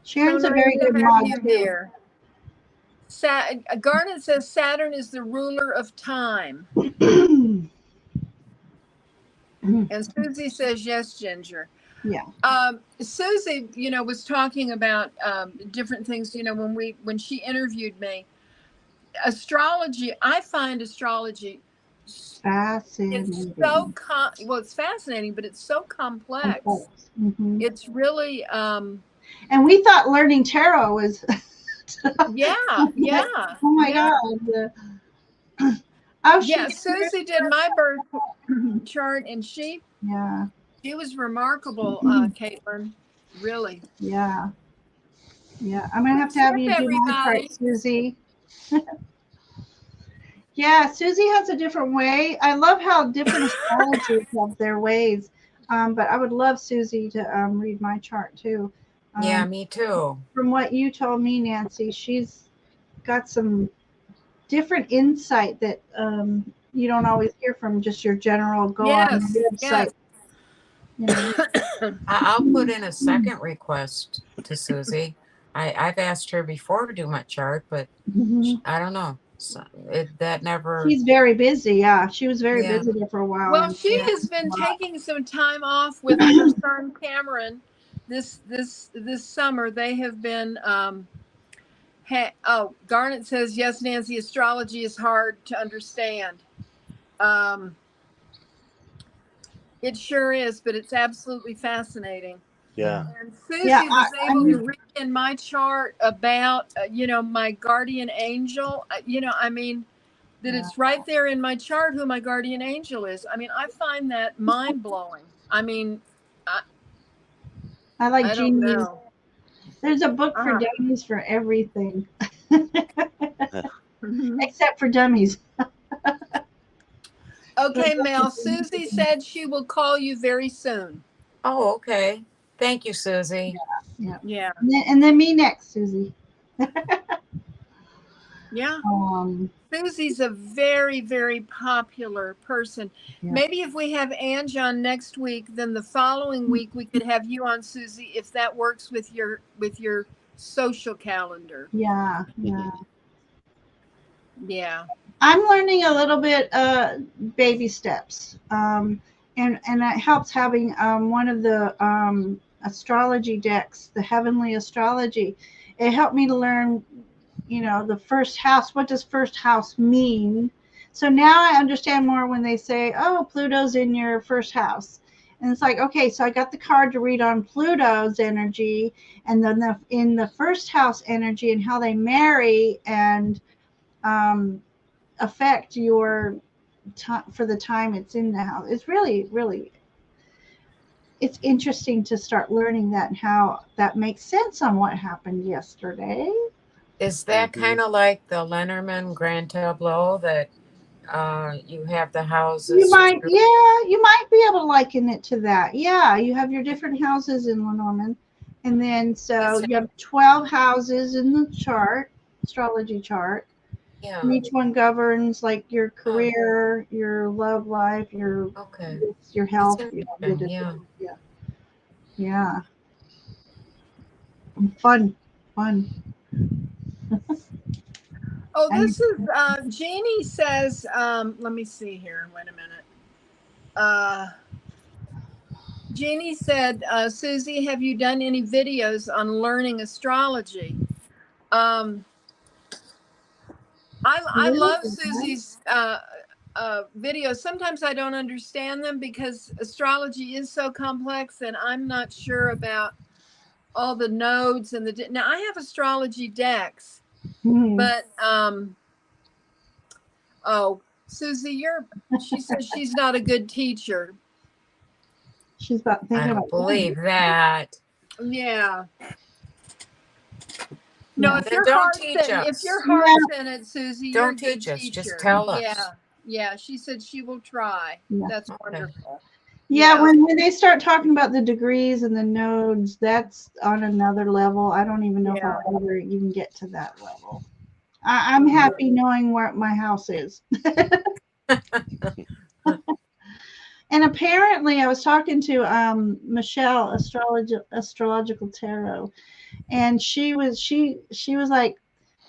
Sharon's a very good mod here. Garnet says Saturn is the ruler of time. And Susie says yes, Ginger. Yeah. Susie, was talking about different things, when she interviewed me. Astrology, I find astrology fascinating. It's so it's fascinating, but it's so complex. Mm-hmm. It's really and we thought learning tarot was yeah. Oh my God. Oh, yeah, Susie did my birth chart, and she was remarkable, Caitlin. Really. Yeah. I'm gonna have to have you do my part, Susie. Yeah, Susie has a different way. I love how different astrologers have their ways. But I would love Susie to read my chart too. Yeah, me too. From what you told me, Nancy, she's got some different insight that you don't always hear from just your general on the website. I'll put in a second request to Susie. I've asked her before to do my chart, but I don't know. So that never. She's very busy. Yeah, she was very busy there for a while. Well, she has been taking some time off with her son Cameron. This summer they have been. Garnet says yes, Nancy. Astrology is hard to understand. It sure is, but it's absolutely fascinating. Yeah. And Susie was able to read in my chart about, my guardian angel. That it's right there in my chart who my guardian angel is. I mean, I find that mind blowing. I mean, I like genius. There's a book for dummies for everything, except for dummies. Okay, Mel. Susie said she will call you very soon. Oh, okay. Thank you, Susie. Yeah. And then me next, Susie. Yeah. Susie's a very, very popular person. Yeah. Maybe if we have Ange on next week, then the following week we could have you on, Susie, if that works with your social calendar. Yeah. I'm learning a little bit baby steps. And it helps having one of the astrology decks, the heavenly astrology. It helped me to learn, the first house. What does first house mean? So now I understand more when they say, oh, Pluto's in your first house. And it's like, okay, so I got the card to read on Pluto's energy, and then in the first house energy and how they marry and affect your time for the time it's in the house. It's really, really, it's interesting to start learning that and how that makes sense on what happened yesterday. Is that kind of like the Lenormand Grand Tableau that you have the houses? You might be able to liken it to that. Yeah, you have your different houses in Lenormand, and then so you have 12 houses in the chart, astrology chart. Yeah. And each one governs like your career, your love life, your health. Yeah. Fun. Oh, this is Jeannie says. Let me see here. Wait a minute. Jeannie said, Susie, have you done any videos on learning astrology? I love Susie's videos. Sometimes I don't understand them because astrology is so complex, and I'm not sure about all the nodes and the. Now I have astrology decks, Hmm. but oh, Susie, she says she's not a good teacher. She's about I thinking don't about believe that. Yeah. No, Yeah. if Then your don't heart's teach in, if your us. Yeah. heart's in it, Susie, you're a Don't good teach us. Just teacher. tell us. Yeah. Yeah. She said she will try. Yeah. That's Okay. wonderful. Yeah, Yeah. when they start talking about the degrees and the nodes, that's on another level. I don't even know if Yeah. I'll ever even get to that level. I'm happy knowing where my house is. And apparently, I was talking to Michelle, astrological tarot, and she was like,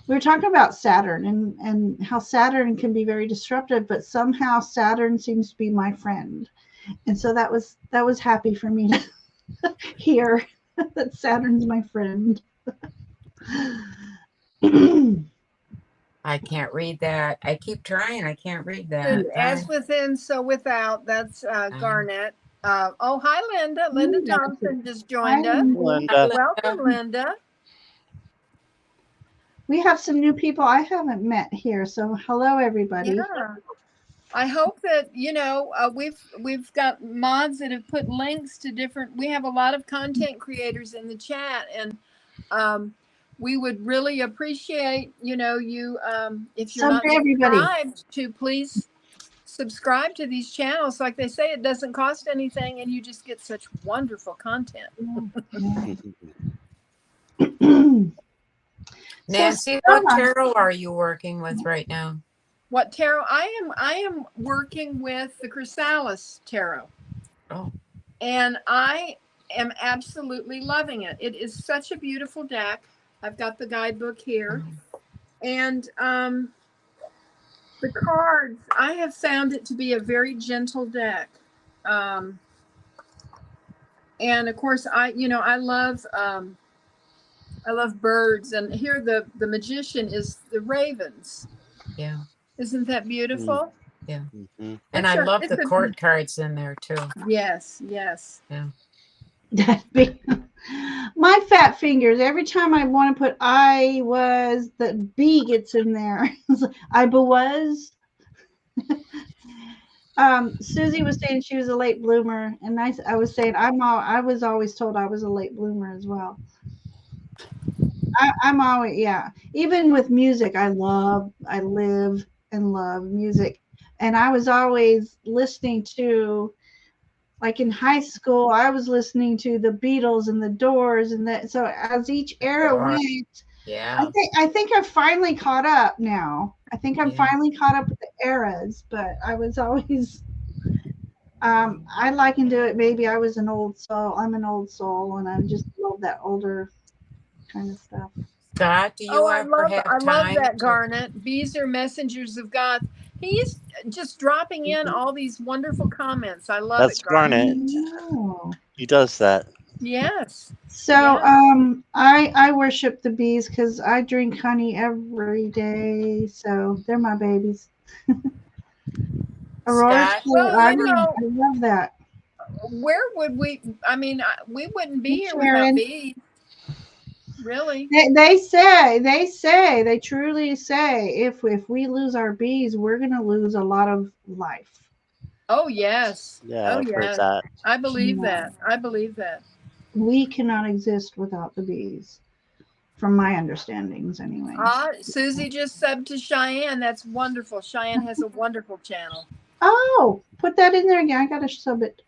we were talking about Saturn and how Saturn can be very disruptive, but somehow Saturn seems to be my friend, and so that was happy for me to hear that Saturn's my friend. I can't read that. I keep trying. I can't read that. As within, so without. That's Garnet. Oh, hi, Linda. Linda Thompson just joined us. Linda. Welcome, Linda. We have some new people I haven't met here, so hello everybody. Yeah. I hope that we've got mods that have put links to different. We have a lot of content creators in the chat, and we would really appreciate you if you're not Someday, everybody. subscribed to please subscribe to these channels. Like they say, it doesn't cost anything, and you just get such wonderful content. Nancy, what tarot are you working with right now? What tarot? I am working with the Chrysalis tarot. Oh. And I am absolutely loving it. It is such a beautiful deck. I've got the guidebook here. And the cards, I have found it to be a very gentle deck. And of course I love birds, and here the magician is the ravens. Yeah. Isn't that beautiful? Yeah. Mm-hmm. And I love the court cards in there too. Yes, yes. Yeah. My fat fingers, every time I want to put I was, the B gets in there. I was. Susie was saying she was a late bloomer, and I was saying I was always told I was a late bloomer as well. I'm always, yeah. Even with music, I live and love music, and I was always listening to, like in high school, I was listening to the Beatles and the Doors, and that. So as each era went, yeah, I think I've finally caught up now. I think I'm finally caught up with the eras, but I was always. I liken to it. Maybe I was an old soul. I'm an old soul, and I just love that older kind of stuff. Scott, do you ever have time? I love that, Garnet. Bees are messengers of God. He's just dropping in all these wonderful comments. I love That's it, Garnet. He does that. Yes. So I worship the bees because I drink honey every day. So they're my babies. Aurora, I love that. Where would we? I mean, we wouldn't be here without bees. Really? They truly say if we lose our bees, we're gonna lose a lot of life. Oh yes. Yeah, oh I've yes. heard that. I believe that. I believe that. We cannot exist without the bees, from my understandings, anyway. Susie just subbed to Cheyenne. That's wonderful. Cheyenne has a wonderful channel. Oh, put that in there again. I gotta sub it.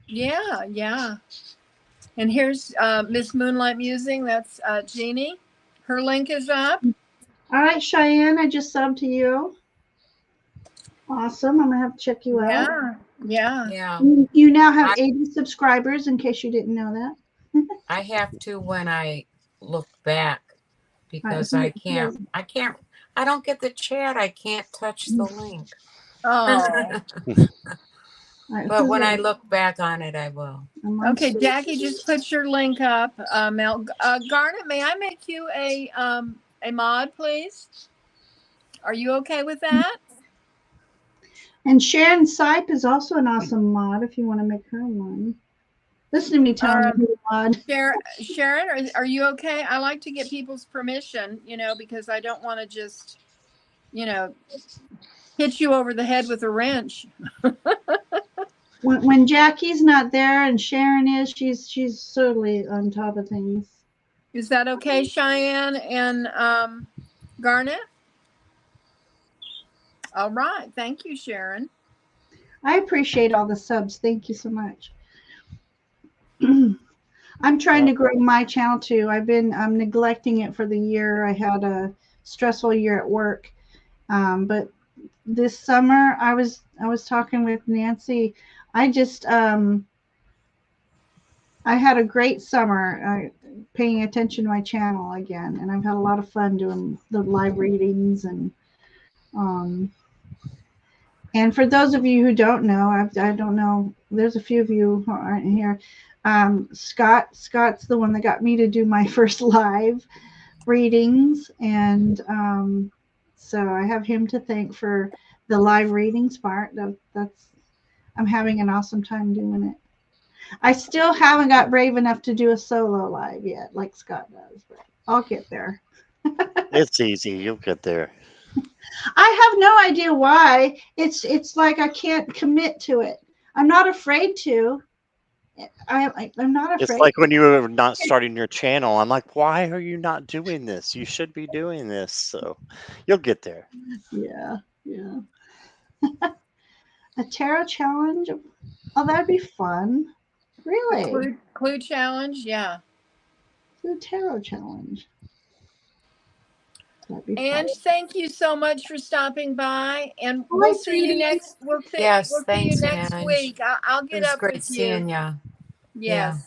Yeah, yeah. And here's Miss Moonlight Musing. That's Jeannie. Her link is up. All right, Cheyenne, I just subbed to you. Awesome. I'm gonna have to check you out. Yeah. You now have 80 subscribers, in case you didn't know that. I have to when I look back, because I don't get the chat. I can't touch the link. Oh. But when I look back on it, I will. Okay, Jackie, just put your link up. Mel, Garnet, may I make you a mod, please? Are you okay with that? And Sharon Sipe is also an awesome mod if you want to make her one. Listen to me telling you who to mod. Sharon, are you okay? I like to get people's permission, because I don't want to just, hit you over the head with a wrench. When Jackie's not there and Sharon is, she's totally on top of things. Is that okay, Cheyenne and Garnet? All right. Thank you, Sharon. I appreciate all the subs. Thank you so much. I'm trying to grow my channel too. I'm neglecting it for the year. I had a stressful year at work. But this summer I was talking with Nancy. I had a great summer paying attention to my channel again, and I've had a lot of fun doing the live readings and for those of you who don't know, I don't know, there's a few of you who aren't here. Scott's the one that got me to do my first live readings, and so I have him to thank for the live readings part. I'm having an awesome time doing it. I still haven't got brave enough to do a solo live yet, like Scott does, but I'll get there. It's easy. You'll get there. I have no idea why. It's like I can't commit to it. I'm not afraid to. I'm not afraid. It's like when you were not starting your channel. I'm like, why are you not doing this? You should be doing this. So you'll get there. Yeah. A tarot challenge? Oh, that'd be fun. Really? Clue challenge? Yeah. The tarot challenge. And thank you so much for stopping by. And we'll see you next. We'll see you next week. I'll get up with you. Seeing you. Yes. Yeah.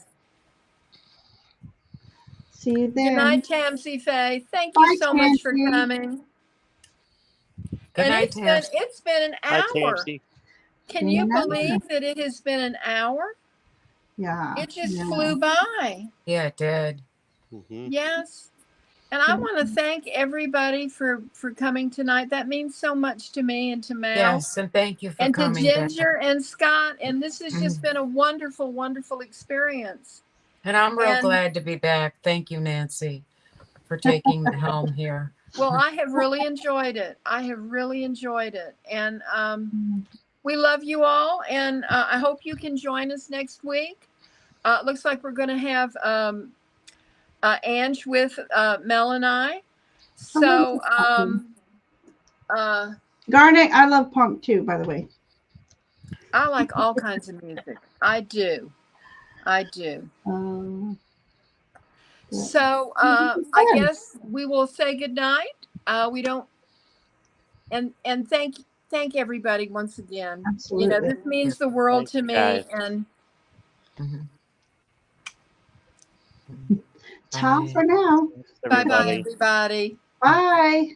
See you then. Good night, Tamsy Faye. Thank you so much for coming. Good night, Tamsy. It's been an hour. Hi, Tamsy. Can you believe that it has been an hour? Yeah. It just flew by. Yeah, it did. Mm-hmm. Yes. And I want to thank everybody for coming tonight. That means so much to me and to Mel. Yes, and thank you for coming. And to Ginger and Scott. And this has just been a wonderful, wonderful experience. And I'm real glad to be back. Thank you, Nancy, for taking the helm here. Well, I have really enjoyed it. And we love you all. And I hope you can join us next week. It looks like we're going to have Ange with Mel and I. So, Garnet, I love punk too, by the way. I like all kinds of music. I do. So, I guess we will say good night. We don't, and thank everybody once again. Absolutely. This means the world to me. Guys. And Ciao for now. bye-bye, everybody. Bye.